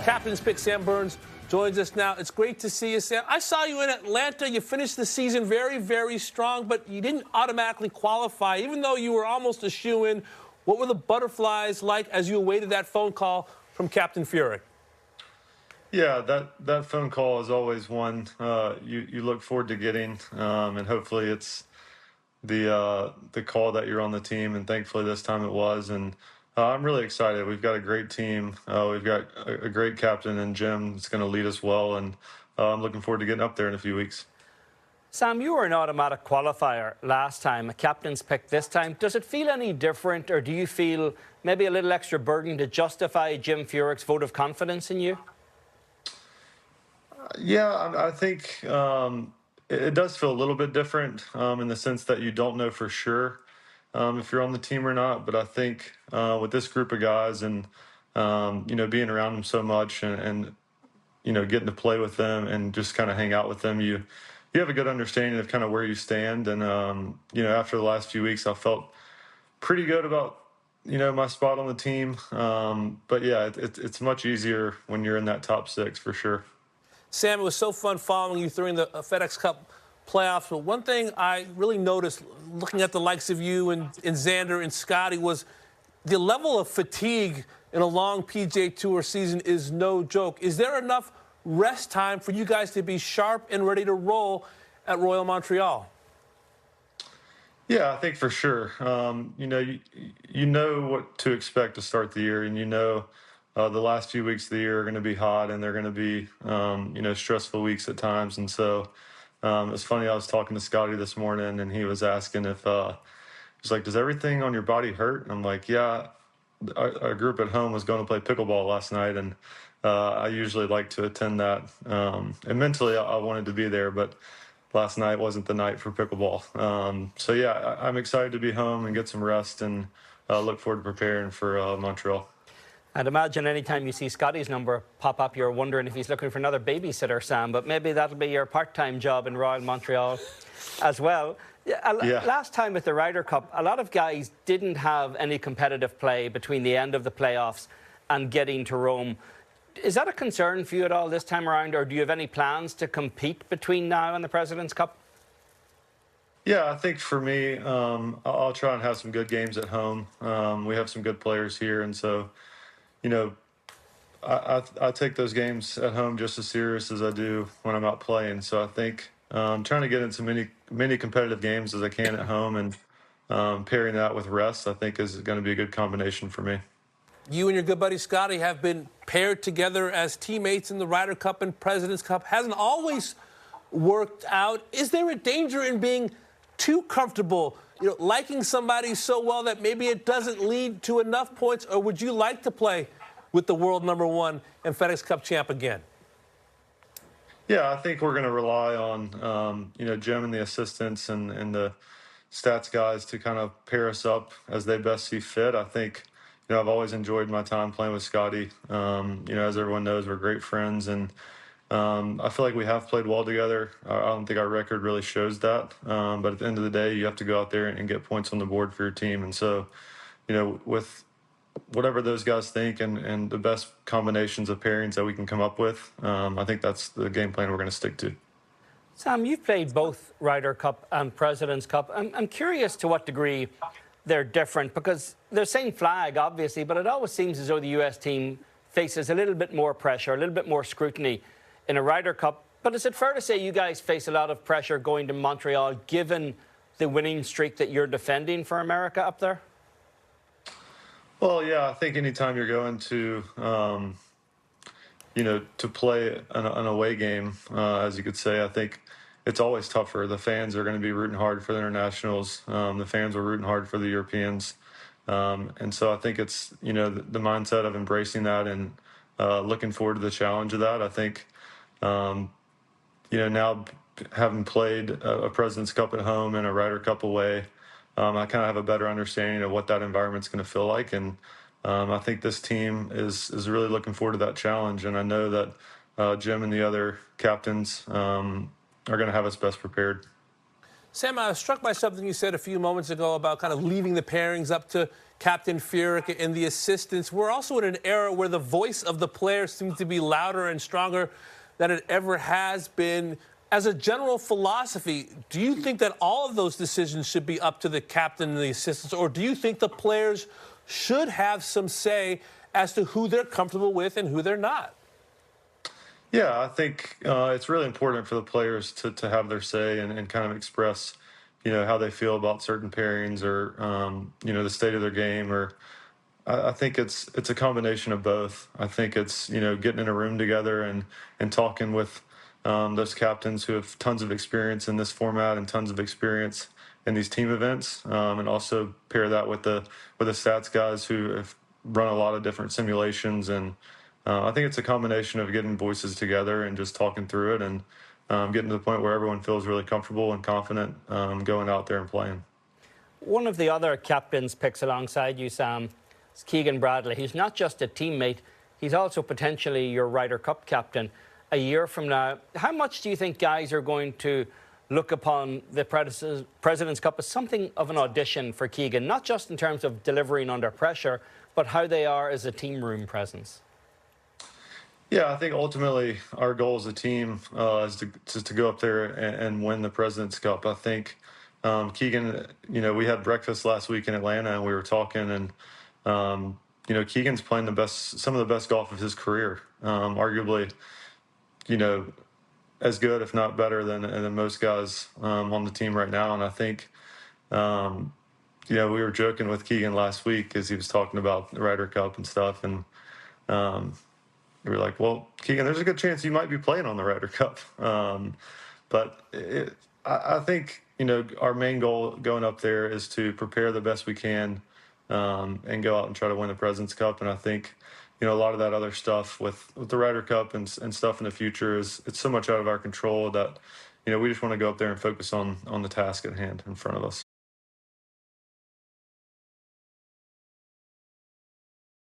Captain's pick, Sam Burns, joins us now. It's great to see you, Sam. I saw you in Atlanta. You finished the season very, very strong, but you didn't automatically qualify, even though you were almost a shoo-in. What were the butterflies like as you awaited that phone call from Captain Furyk? Yeah, that phone call is always one you look forward to getting, and hopefully it's the call that you're on the team, and thankfully this time it was. And I'm really excited. We've got a great team. We've got a great captain in Jim that's going to lead us well, and I'm looking forward to getting up there in a few weeks. Sam, you were an automatic qualifier last time, a captain's pick this time. Does it feel any different, or do you feel maybe a little extra burden to justify Jim Furyk's vote of confidence in you? Yeah, I think it does feel a little bit different in the sense that you don't know for sure if you're on the team or not. But I think with this group of guys and, being around them so much and getting to play with them and just kind of hang out with them, you have a good understanding of kind of where you stand. And, after the last few weeks, I felt pretty good about, my spot on the team. But, yeah, it's much easier when you're in that top six for sure. Sam, it was so fun following you during the FedEx Cup playoffs. But one thing I really noticed looking at the likes of you and Xander and Scotty was the level of fatigue in a long PGA Tour season is no joke. Is there enough rest time for you guys to be sharp and ready to roll at Royal Montreal? Yeah, I think for sure. You know what to expect to start the year, and the last few weeks of the year are going to be hot, and they're going to be, stressful weeks at times. And so it's funny, I was talking to Scotty this morning, and he was asking if, he's like, does everything on your body hurt? And I'm like, yeah, our group at home was going to play pickleball last night, and I usually like to attend that. And mentally, I wanted to be there, but last night wasn't the night for pickleball. So, yeah, I'm excited to be home and get some rest, and look forward to preparing for Montreal. I'd imagine anytime you see Scotty's number pop up, you're wondering if he's looking for another babysitter, Sam, but maybe that'll be your part-time job in Royal Montreal as well. Yeah. Last time at the Ryder Cup, a lot of guys didn't have any competitive play between the end of the playoffs and getting to Rome. Is that a concern for you at all this time around, or do you have any plans to compete between now and the President's Cup? Yeah, I think for me, I'll try and have some good games at home. We have some good players here, and so I take those games at home just as serious as I do when I'm out playing. So I think trying to get into many competitive games as I can at home, and pairing that with rest, I think is going to be a good combination for me. You and your good buddy Scotty have been paired together as teammates in the Ryder Cup and President's Cup. Hasn't always worked out. Is there a danger in being too comfortable, liking somebody so well that maybe it doesn't lead to enough points? Or would you like to play with the world #1 and FedEx Cup champ again? Yeah, I think we're going to rely on, Jim and the assistants and the stats guys to kind of pair us up as they best see fit. I think, I've always enjoyed my time playing with Scotty. As everyone knows, we're great friends, and I feel like we have played well together. I don't think our record really shows that. But at the end of the day, you have to go out there and get points on the board for your team. And so, with whatever those guys think and the best combinations of pairings that we can come up with, I think that's the game plan we're going to stick to. Sam, you've played both Ryder Cup and President's Cup. I'm curious to what degree they're different, because they're the same flag, obviously, but it always seems as though the U.S. team faces a little bit more pressure, a little bit more scrutiny in a Ryder Cup. But is it fair to say you guys face a lot of pressure going to Montreal, given the winning streak that you're defending for America up there? Well, yeah, I think anytime you're going to, to play an away game, as you could say, I think it's always tougher. The fans are going to be rooting hard for the internationals. The fans are rooting hard for the Europeans. And so I think it's, the mindset of embracing that and looking forward to the challenge of that. I think, now having played a President's Cup at home and a Ryder Cup away, I kind of have a better understanding of what that environment's going to feel like. And I think this team is really looking forward to that challenge. And I know that Jim and the other captains are going to have us best prepared. Sam, I was struck by something you said a few moments ago about kind of leaving the pairings up to Captain Furyk and the assistants. We're also in an era where the voice of the players seems to be louder and stronger than it ever has been. As a general philosophy, do you think that all of those decisions should be up to the captain and the assistants, or do you think the players should have some say as to who they're comfortable with and who they're not? Yeah, I think it's really important for the players to have their say and kind of express, how they feel about certain pairings or, the state of their game. Or I think it's a combination of both. I think it's, getting in a room together and talking with those captains who have tons of experience in this format and tons of experience in these team events, and also pair that with the stats guys who have run a lot of different simulations. And I think it's a combination of getting voices together and just talking through it and getting to the point where everyone feels really comfortable and confident going out there and playing. One of the other captains picks alongside you, Sam, is Keegan Bradley. He's not just a teammate, he's also potentially your Ryder Cup captain a year from now. How much do you think guys are going to look upon the President's Cup as something of an audition for Keegan, not just in terms of delivering under pressure, but how they are as a team room presence? Yeah, I think ultimately our goal as a team is to go up there and win the President's Cup. I think Keegan, we had breakfast last week in Atlanta and we were talking, and Keegan's playing some of the best golf of his career, arguably, as good, if not better, than most guys on the team right now. And I think, we were joking with Keegan last week as he was talking about the Ryder Cup and stuff, and we were like, well, Keegan, there's a good chance you might be playing on the Ryder Cup. But I think, our main goal going up there is to prepare the best we can and go out and try to win the President's Cup. And I think, a lot of that other stuff with the Ryder Cup and stuff in the future it's so much out of our control that, we just want to go up there and focus on the task at hand in front of us.